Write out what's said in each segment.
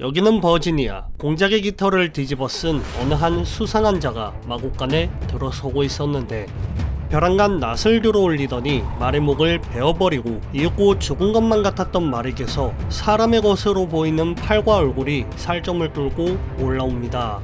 여기는 버지니아. 공작의 깃털을 뒤집어 쓴 어느 한 수상한 자가 마곡간에 들어서고 있었는데 벼랑간 낫을 들어올리더니 말의 목을 베어버리고 이윽고 죽은 것만 같았던 말에게서 사람의 것으로 보이는 팔과 얼굴이 살점을 뚫고 올라옵니다.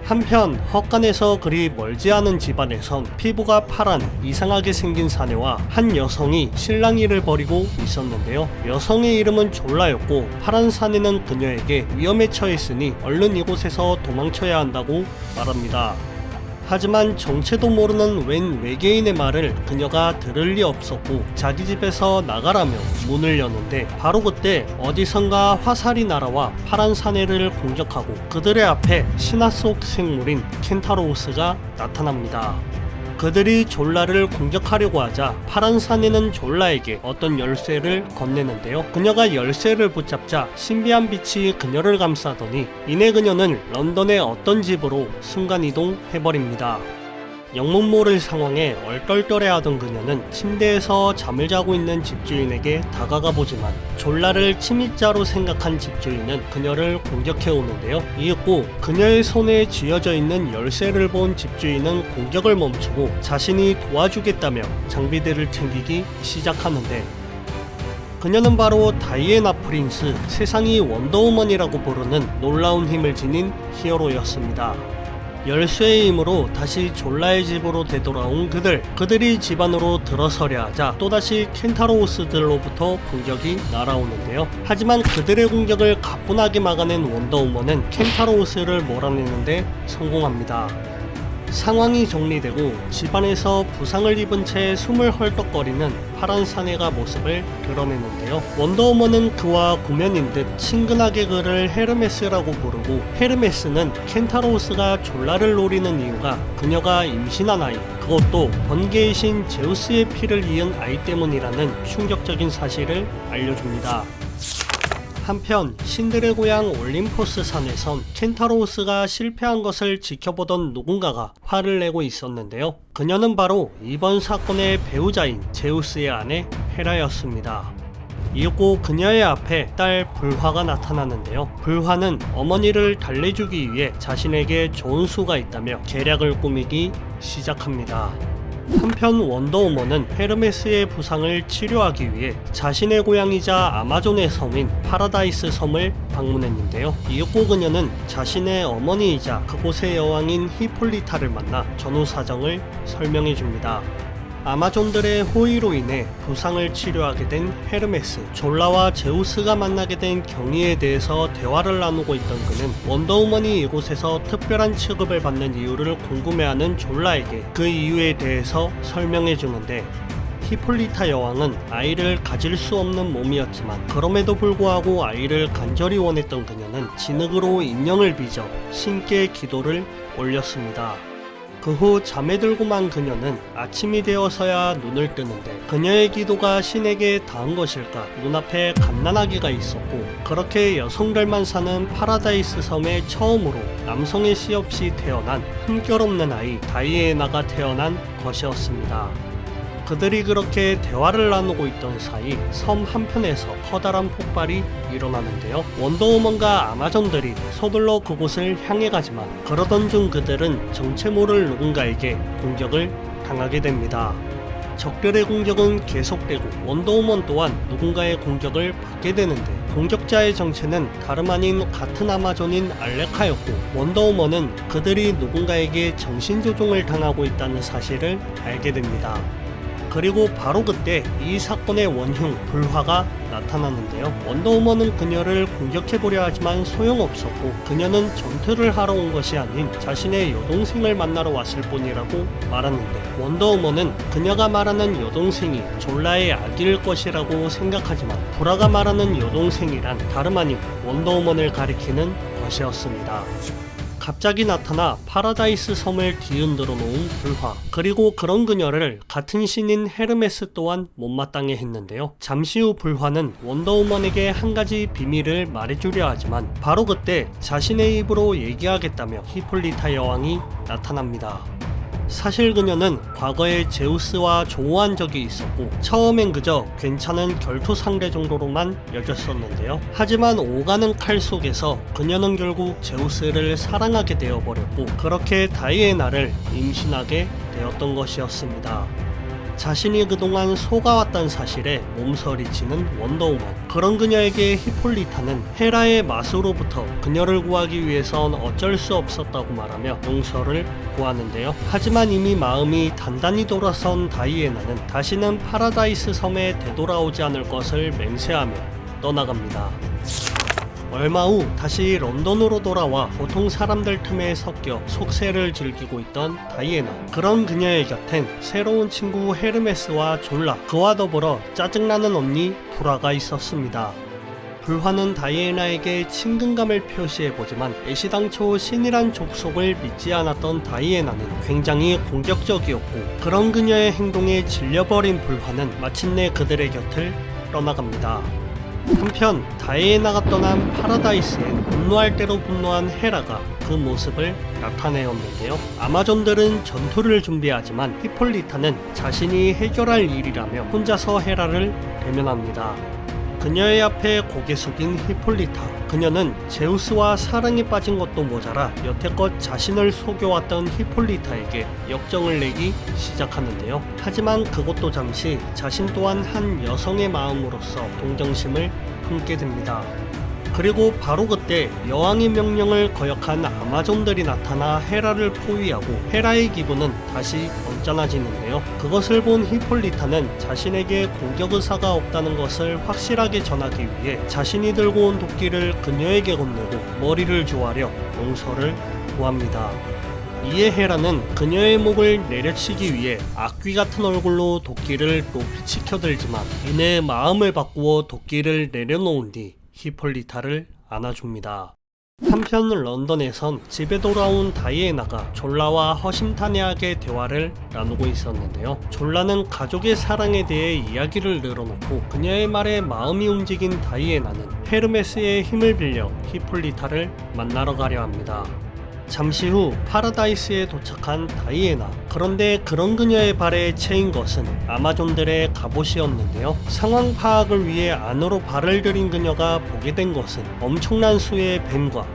한편 헛간에서 그리 멀지 않은 집안에선 피부가 파란 이상하게 생긴 사내와 한 여성이 실랑이를 벌이고 있었는데요. 여성의 이름은 졸라였고 파란 사내는 그녀에게 위험에 처했으니 얼른 이곳에서 도망쳐야 한다고 말합니다. 하지만 정체도 모르는 웬 외계인의 말을 그녀가 들을 리 없었고 자기 집에서 나가라며 문을 여는데 바로 그때 어디선가 화살이 날아와 파란 사내를 공격하고 그들의 앞에 신화 속 생물인 켄타로우스가 나타납니다. 그들이 졸라를 공격하려고 하자 파란 사내는 졸라에게 어떤 열쇠를 건네는데요. 그녀가 열쇠를 붙잡자 신비한 빛이 그녀를 감싸더니 이내 그녀는 런던의 어떤 집으로 순간이동 해버립니다. 영문 모를 상황에 얼떨떨해하던 그녀는 침대에서 잠을 자고 있는 집주인에게 다가가 보지만 졸라를 침입자로 생각한 집주인은 그녀를 공격해 오는데요. 이윽고 그녀의 손에 쥐어져 있는 열쇠를 본 집주인은 공격을 멈추고 자신이 도와주겠다며 장비들을 챙기기 시작하는데 그녀는 바로 다이애나 프린스, 세상이 원더우먼이라고 부르는 놀라운 힘을 지닌 히어로였습니다. 열쇠의 힘으로 다시 졸라의 집으로 되돌아온 그들이 집 안으로 들어서려 하자 또다시 켄타로우스들로부터 공격이 날아오는데요. 하지만 그들의 공격을 가뿐하게 막아낸 원더우먼은 켄타로우스를 몰아내는데 성공합니다. 상황이 정리되고 집안에서 부상을 입은 채 숨을 헐떡거리는 파란 사내가 모습을 드러내는데요. 원더우먼은 그와 구면인 듯 친근하게 그를 헤르메스라고 부르고 헤르메스는 켄타로우스가 졸라를 노리는 이유가 그녀가 임신한 아이, 그것도 번개의 신 제우스의 피를 이은 아이 때문이라는 충격적인 사실을 알려줍니다. 한편 신들의 고향 올림포스 산에선 켄타로우스가 실패한 것을 지켜보던 누군가가 화를 내고 있었는데요. 그녀는 바로 이번 사건의 배우자인 제우스의 아내 헤라였습니다. 이윽고 그녀의 앞에 딸 불화가 나타나는데요. 불화는 어머니를 달래주기 위해 자신에게 좋은 수가 있다며 계략을 꾸미기 시작합니다. 한편 원더우먼은 헤르메스의 부상을 치료하기 위해 자신의 고향이자 아마존의 섬인 파라다이스 섬을 방문했는데요. 이윽고 그녀는 자신의 어머니이자 그곳의 여왕인 히폴리타를 만나 전후 사정을 설명해줍니다. 아마존들의 호의로 인해 부상을 치료하게 된 헤르메스, 졸라와 제우스가 만나게 된 경위에 대해서 대화를 나누고 있던 그는 원더우먼이 이곳에서 특별한 취급을 받는 이유를 궁금해하는 졸라에게 그 이유에 대해서 설명해주는데 히폴리타 여왕은 아이를 가질 수 없는 몸이었지만 그럼에도 불구하고 아이를 간절히 원했던 그녀는 진흙으로 인형을 빚어 신께 기도를 올렸습니다. 그 후 잠에 들고만 그녀는 아침이 되어서야 눈을 뜨는데 그녀의 기도가 신에게 닿은 것일까 눈앞에 갓난아기가 있었고 그렇게 여성들만 사는 파라다이스 섬에 처음으로 남성의 씨 없이 태어난 흠결없는 아이 다이애나가 태어난 것이었습니다. 그들이 그렇게 대화를 나누고 있던 사이 섬 한편에서 커다란 폭발이 일어나는데요. 원더우먼과 아마존들이 서둘러 그곳을 향해 가지만 그러던 중 그들은 정체 모를 누군가에게 공격을 당하게 됩니다. 적들의 공격은 계속되고 원더우먼 또한 누군가의 공격을 받게 되는데 공격자의 정체는 다름 아닌 같은 아마존인 알레카였고 원더우먼은 그들이 누군가에게 정신조종을 당하고 있다는 사실을 알게 됩니다. 그리고 바로 그때 이 사건의 원흉 불화가 나타나는데요. 원더우먼은 그녀를 공격해보려 하지만 소용없었고 그녀는 전투를 하러 온 것이 아닌 자신의 여동생을 만나러 왔을 뿐이라고 말하는데 원더우먼은 그녀가 말하는 여동생이 졸라의 아기일 것이라고 생각하지만 불화가 말하는 여동생이란 다름 아닌 원더우먼을 가리키는 것이었습니다. 갑자기 나타나 파라다이스 섬을 뒤흔들어 놓은 불화, 그리고 그런 그녀를 같은 신인 헤르메스 또한 못마땅해 했는데요. 잠시 후 불화는 원더우먼에게 한 가지 비밀을 말해주려 하지만 바로 그때 자신의 입으로 얘기하겠다며 히폴리타 여왕이 나타납니다. 사실 그녀는 과거에 제우스와 조우한 적이 있었고 처음엔 그저 괜찮은 결투 상대 정도로만 여겼었는데요. 하지만 오가는 칼 속에서 그녀는 결국 제우스를 사랑하게 되어버렸고 그렇게 다이애나를 임신하게 되었던 것이었습니다. 자신이 그동안 속아왔던 사실에 몸서리치는 원더우먼. 그런 그녀에게 히폴리타는 헤라의 마수로부터 그녀를 구하기 위해선 어쩔 수 없었다고 말하며 용서를 구하는데요. 하지만 이미 마음이 단단히 돌아선 다이애나는 다시는 파라다이스 섬에 되돌아오지 않을 것을 맹세하며 떠나갑니다. 얼마 후 다시 런던으로 돌아와 보통 사람들 틈에 섞여 속세를 즐기고 있던 다이애나. 그런 그녀의 곁엔 새로운 친구 헤르메스와 졸라, 그와 더불어 짜증나는 언니 불화가 있었습니다. 불화는 다이애나에게 친근감을 표시해보지만 애시당초 신이란 족속을 믿지 않았던 다이애나는 굉장히 공격적이었고 그런 그녀의 행동에 질려버린 불화는 마침내 그들의 곁을 떠나갑니다. 한편 다이애나가 떠난 파라다이스엔 분노할 대로 분노한 헤라가 그 모습을 나타내었는데요. 아마존들은 전투를 준비하지만 히폴리타는 자신이 해결할 일이라며 혼자서 헤라를 대면합니다. 그녀의 앞에 고개 숙인 히폴리타. 그녀는 제우스와 사랑에 빠진 것도 모자라 여태껏 자신을 속여왔던 히폴리타에게 역정을 내기 시작하는데요. 하지만 그것도 잠시 자신 또한 한 여성의 마음으로서 동정심을 품게 됩니다. 그리고 바로 그때 여왕의 명령을 거역한 아마존들이 나타나 헤라를 포위하고 헤라의 기분은 다시 언짢아지는데요. 그것을 본 히폴리타는 자신에게 공격 의사가 없다는 것을 확실하게 전하기 위해 자신이 들고 온 도끼를 그녀에게 건네고 머리를 조아려 용서를 구합니다. 이에 헤라는 그녀의 목을 내려치기 위해 악귀 같은 얼굴로 도끼를 높이 치켜들지만 이내 마음을 바꾸어 도끼를 내려놓은 뒤 히폴리타를 안아줍니다. 한편 런던에선 집에 돌아온 다이애나가 졸라와 허심탄회하게 대화를 나누고 있었는데요. 졸라는 가족의 사랑에 대해 이야기를 늘어놓고 그녀의 말에 마음이 움직인 다이애나는 헤르메스의 힘을 빌려 히폴리타를 만나러 가려 합니다. 잠시 후 파라다이스에 도착한 다이애나. 그런데 그런 그녀의 발에 채인 것은 아마존들의 갑옷이었는데요. 상황 파악을 위해 안으로 발을 들인 그녀가 보게 된 것은 엄청난 수의 뱀과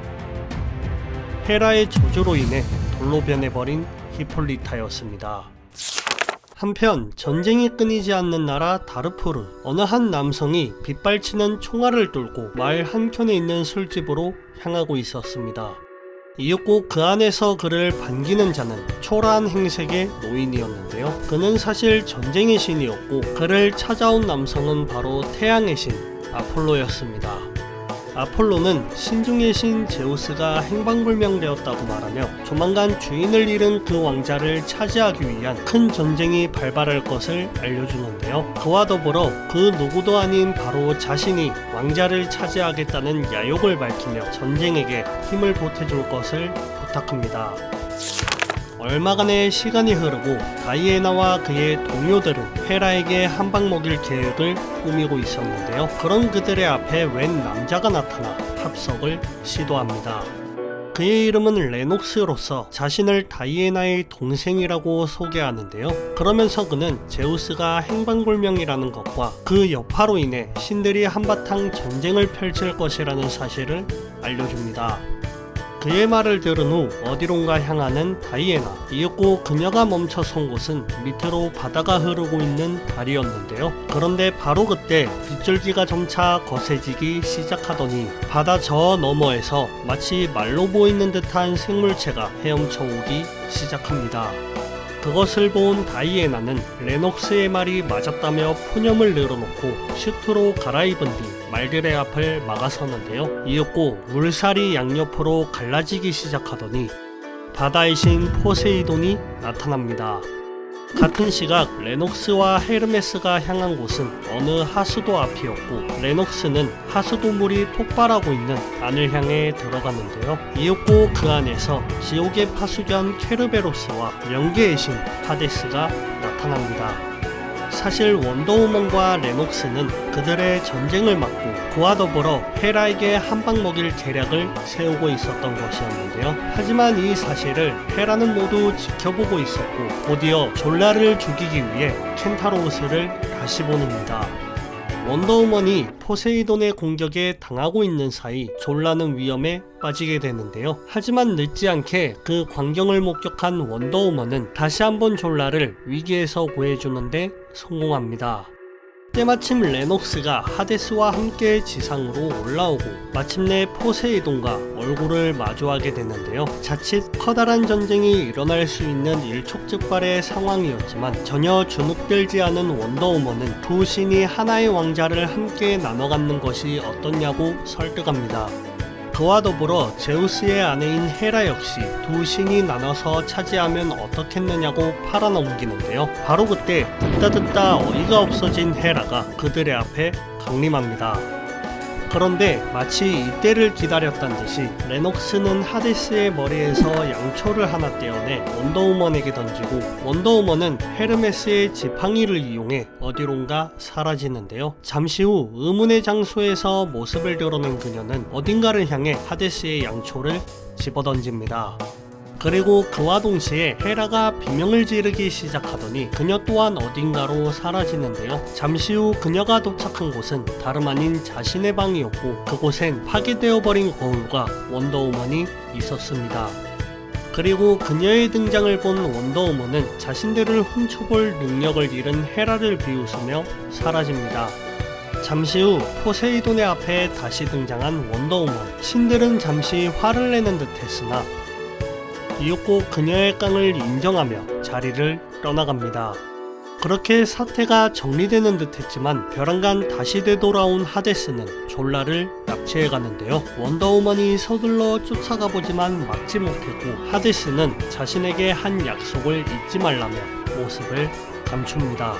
헤라의 저주로 인해 돌로 변해버린 히폴리타였습니다. 한편 전쟁이 끊이지 않는 나라 다르푸르. 어느 한 남성이 빗발치는 총알을 뚫고 마을 한켠에 있는 술집으로 향하고 있었습니다. 이윽고 그 안에서 그를 반기는 자는 초라한 행색의 노인이었는데요. 그는 사실 전쟁의 신이었고 그를 찾아온 남성은 바로 태양의 신 아폴로였습니다. 아폴로는 신중의 신 제우스가 행방불명되었다고 말하며 조만간 주인을 잃은 그 왕자를 차지하기 위한 큰 전쟁이 발발할 것을 알려주는데요. 그와 더불어 그 누구도 아닌 바로 자신이 왕자를 차지하겠다는 야욕을 밝히며 전쟁에게 힘을 보태줄 것을 부탁합니다. 얼마간의 시간이 흐르고 다이애나와 그의 동료들은 헤라에게 한방 먹일 계획을 꾸미고 있었는데요. 그런 그들의 앞에 웬 남자가 나타나 합석을 시도합니다. 그의 이름은 레녹스로서 자신을 다이애나의 동생이라고 소개하는데요. 그러면서 그는 제우스가 행방불명이라는 것과 그 여파로 인해 신들이 한바탕 전쟁을 펼칠 것이라는 사실을 알려줍니다. 그의 말을 들은 후 어디론가 향하는 다이애나. 이윽고 그녀가 멈춰선 곳은 밑으로 바다가 흐르고 있는 다리였는데요. 그런데 바로 그때 빗줄기가 점차 거세지기 시작하더니 바다 저 너머에서 마치 말로 보이는 듯한 생물체가 헤엄쳐 오기 시작합니다. 그것을 본 다이애나는 레녹스의 말이 맞았다며 푸념을 늘어놓고 슈트로 갈아입은 뒤 말들의 앞을 막아서는데요. 이윽고 물살이 양옆으로 갈라지기 시작하더니 바다의 신 포세이돈이 나타납니다. 같은 시각 레녹스와 헤르메스가 향한 곳은 어느 하수도 앞이었고 레녹스는 하수도물이 폭발하고 있는 안을 향해 들어갔는데요. 이윽고 그 안에서 지옥의 파수견 케르베로스와 명계의 신 하데스가 나타납니다. 사실 원더우먼과 레녹스는 그들의 전쟁을 막고 그와 더불어 헤라에게 한방 먹일 계략을 세우고 있었던 것이었는데요. 하지만 이 사실을 헤라는 모두 지켜보고 있었고 곧이어 졸라를 죽이기 위해 켄타로우스를 다시 보냅니다. 원더우먼이 포세이돈의 공격에 당하고 있는 사이 졸라는 위험에 빠지게 되는데요. 하지만 늦지 않게 그 광경을 목격한 원더우먼은 다시 한번 졸라를 위기에서 구해주는데 성공합니다. 때마침 레녹스가 하데스와 함께 지상으로 올라오고 마침내 포세이돈과 얼굴을 마주하게 되는데요. 자칫 커다란 전쟁이 일어날 수 있는 일촉즉발의 상황이었지만 전혀 주눅들지 않은 원더우먼은 두 신이 하나의 왕자를 함께 나눠 갖는 것이 어떻냐고 설득합니다. 그와 더불어 제우스의 아내인 헤라 역시 두 신이 나눠서 차지하면 어떻겠느냐고 팔아넘기는데요. 바로 그때 듣다 어이가 없어진 헤라가 그들의 앞에 강림합니다. 그런데 마치 이때를 기다렸단 듯이 레녹스는 하데스의 머리에서 양초를 하나 떼어내 원더우먼에게 던지고 원더우먼은 헤르메스의 지팡이를 이용해 어디론가 사라지는데요. 잠시 후 의문의 장소에서 모습을 드러낸 그녀는 어딘가를 향해 하데스의 양초를 집어던집니다. 그리고 그와 동시에 헤라가 비명을 지르기 시작하더니 그녀 또한 어딘가로 사라지는데요. 잠시 후 그녀가 도착한 곳은 다름 아닌 자신의 방이었고 그곳엔 파괴되어버린 거울과 원더우먼이 있었습니다. 그리고 그녀의 등장을 본 원더우먼은 자신들을 훔쳐볼 능력을 잃은 헤라를 비웃으며 사라집니다. 잠시 후 포세이돈의 앞에 다시 등장한 원더우먼. 신들은 잠시 화를 내는 듯 했으나 비웃고 그녀의 깡을 인정하며 자리를 떠나갑니다. 그렇게 사태가 정리되는 듯 했지만 벼랑간 다시 되돌아온 하데스는 졸라를 납치해 가는데요. 원더우먼이 서둘러 쫓아가보지만 막지 못했고 하데스는 자신에게 한 약속을 잊지 말라며 모습을 감춥니다.